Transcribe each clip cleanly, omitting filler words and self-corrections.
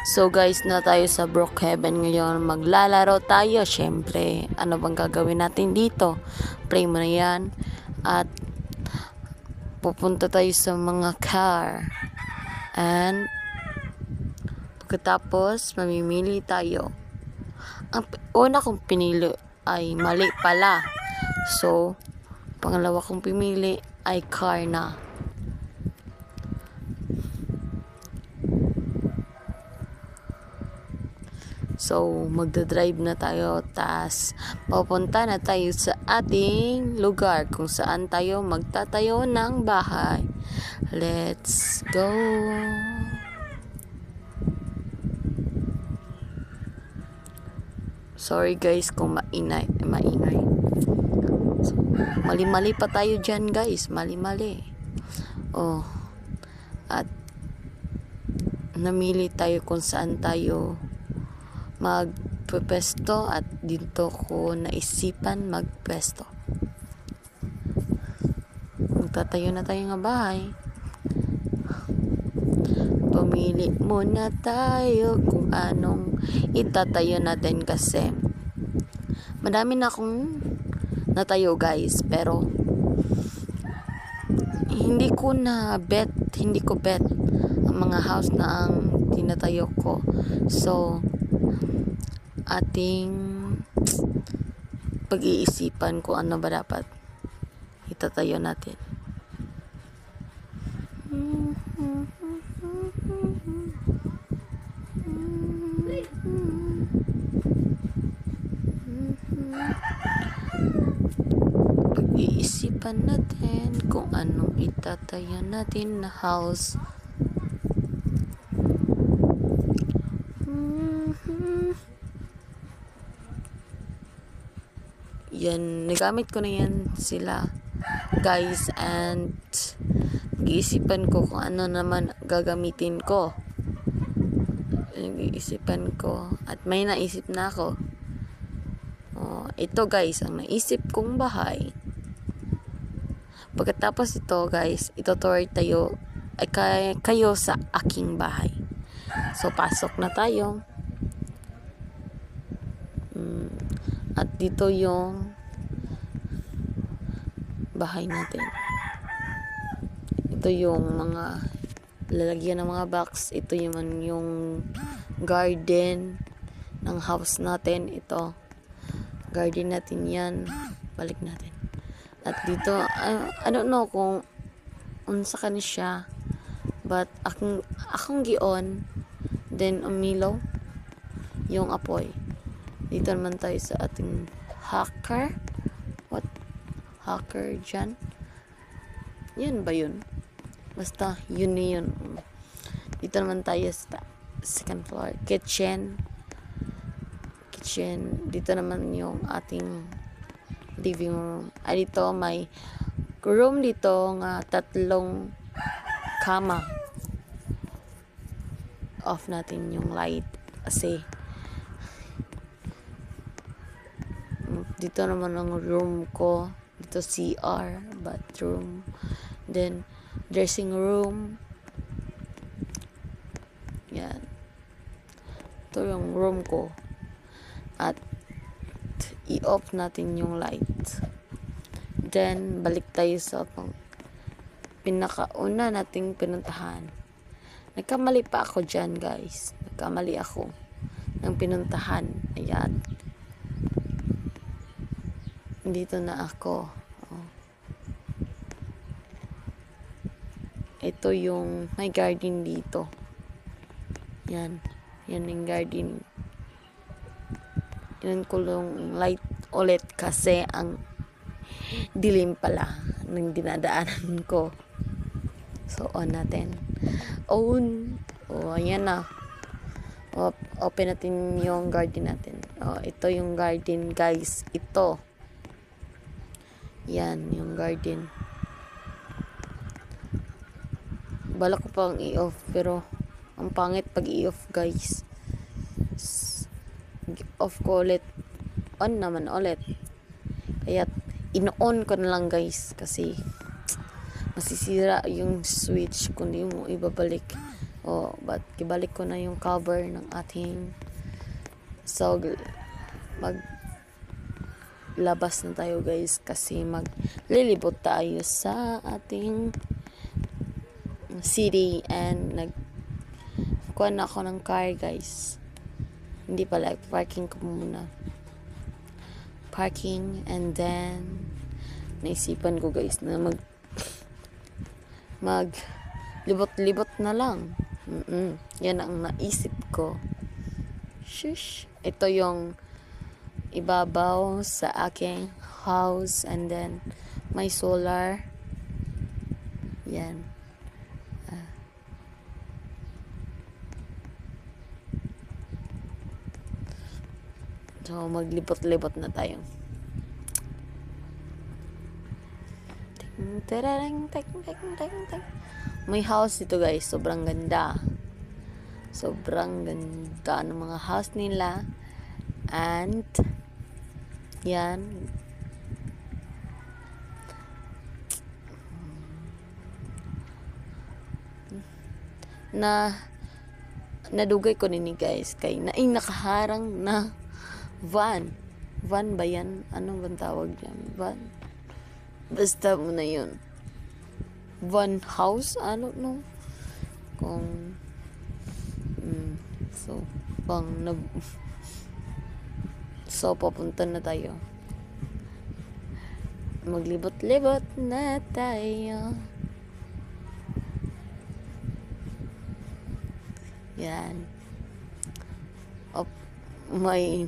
So guys, na tayo sa Brookhaven ngayon. Maglalaro tayo, syempre. Ano bang gagawin natin dito? Play mo na yan. At pupunta tayo sa mga car. And pagkatapos, mamimili tayo. Ang una kong pinili ay mali pala. So, pangalawa kong pimili ay car na. So, magdadrive na tayo, tas papunta na tayo sa ating lugar kung saan tayo magtatayo ng bahay. Let's go! Sorry guys kung maingay. So, mali-mali pa tayo dyan guys, mali-mali. Oh, at namili tayo kung saan tayo magpepesto at dito ko naisipan magpesto. Magtatayo na tayo ng bahay. Pumili muna tayo kung anong itatayo natin kasi madami na akong natayo guys, pero hindi ko bet ang mga house na ang tinatayo ko. So ating pag-iisipan kung ano ba dapat itatayo natin. Pag-iisipan natin kung anong itatayo natin na house. Yan, nagamit ko na yan sila guys, and nag-iisipan ko kung ano naman gagamitin ko. Nag-iisipan ko at may naisip na ako. Ito guys, ang naisip kong bahay. Pagkatapos ito guys, itutour tayo kayo sa aking bahay. So pasok na tayo. At dito yung bahay natin. Ito yung mga lalagyan ng mga box. Ito yung garden ng house natin. Ito garden natin yan. Balik natin. At dito I don't know kung unsa ka ni siya, but akong gion then umilaw yung apoy. Dito naman tayo sa ating hacker. What? Hacker dyan? Yan ba yun? Basta, yun na yun. Dito naman tayo sa second floor. Kitchen. Dito naman yung ating living room. Dito may room dito nga 3 kama. Off natin yung light kasi dito naman ang room ko. Dito CR, bathroom, then dressing room. Yan. Ito yung room ko. At i-off natin yung light. Then balik tayo sa pinakauna nating pinuntahan. Nagkamali pa ako dyan guys. Nagkamali ako ng pinuntahan. Ayan. Dito na ako. Ito yung may garden dito. Yan. Yan yung garden. Yan ko yung light ulit kasi ang dilim pala ng dinadaanan ko. So on natin. On. Ayan na. Open natin yung garden natin. Ito yung garden guys. Ito. Yan, yung garden. Balak ko pang i-off, pero ang pangit pag i-off guys. Off ko ulit. On naman ulit. Kaya in-on ko na lang guys kasi masisira yung switch kung di mo ibabalik. But kibalik ko na yung cover ng ating. So, maglabas na tayo guys kasi maglilibot tayo sa ating city and nagkuha na ako ng car guys. Hindi pala, parking ko muna. Parking and then naisipan ko guys na libot-libot na lang. Yan ang naisip ko. Shush. Ito yung ibabaw sa aking house and then may solar. Yan. So, maglibot-libot na tayo. May house dito guys. Sobrang ganda. Sobrang ganda ng mga house nila. And, yan. Nadugay ko nini guys. Kay nakaharang na van ba yan? Anong bang tawag yan? Van? Basta mo na yun. Van house? I don't know. So, papunta na tayo. Maglibot-libot na tayo. Yan. May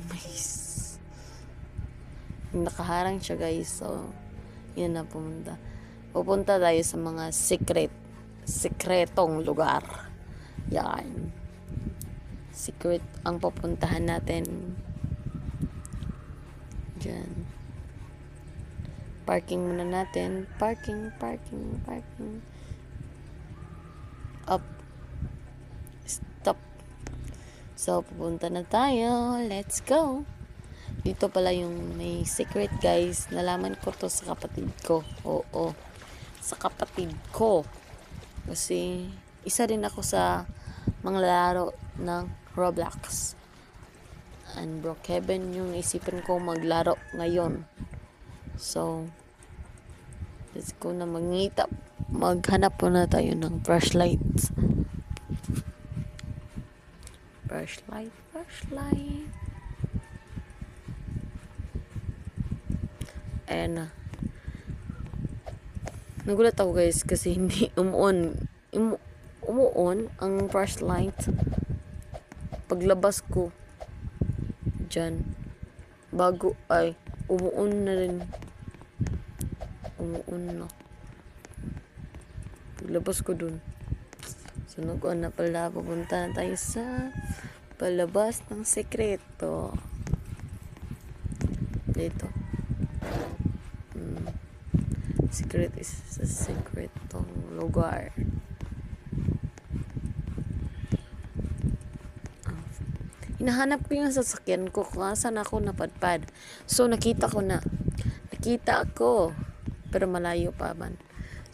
nakaharang siya guys. So, yan na pupunta tayo sa mga sekretong lugar. Yan. Secret ang pupuntahan natin. Diyan. Parking muna natin. Parking. Up. Stop. So, pupunta na tayo. Let's go. Dito pala yung may secret guys. Nalaman ko to sa kapatid ko. Oo. Sa kapatid ko. Kasi, isa rin ako sa mga laro ng Roblox. And Brookhaven yung isipan ko maglaro ngayon. So, let's go na maghanap po na tayo ng flashlight. Flashlight. Ayan na. Nagulat ako guys kasi hindi umuon ang flashlight. Paglabas ko dyan, bago ay umuon na rin. Umuon na. Paglabas ko dun. So, nag-on na pala. Pupunta na tayo sa palabas ng sekreto. Dito. Secret is sa sekretong lugar. Hinahanap ko yung sasakyan ko kung saan ako napadpad. So, nakita ako. Pero malayo pa man.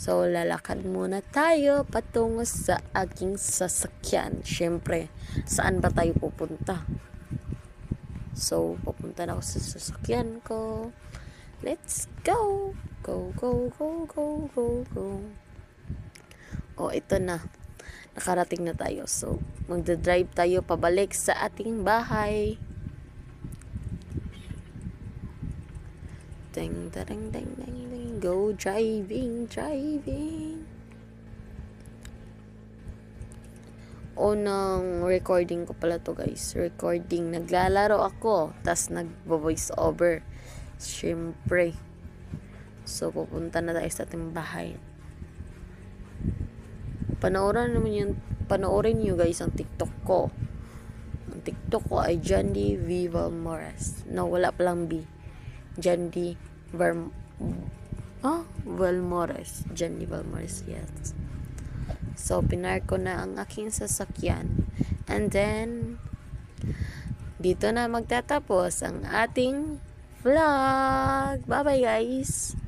So, lalakad muna tayo patungo sa aking sasakyan. Siyempre, saan ba tayo pupunta? So, pupunta na ako sa sasakyan ko. Let's go! Go. Ito na. Nakarating na tayo. So, magdadrive tayo pabalik sa ating bahay. Ding. Go driving. Nang recording ko pala to guys. Recording. Naglalaro ako. Tas nagvo-voice over. Siyempre. So, pupunta na tayo sa ating bahay. Panoorin nyo guys ang TikTok ko. Ang TikTok ko ay Jandy V. Valmores. No, wala palang B. Jandy Valmores. Jandy Valmores, yes. So, pinar ko na ang aking sasakyan. And then, dito na magtatapos ang ating vlog. Bye-bye guys!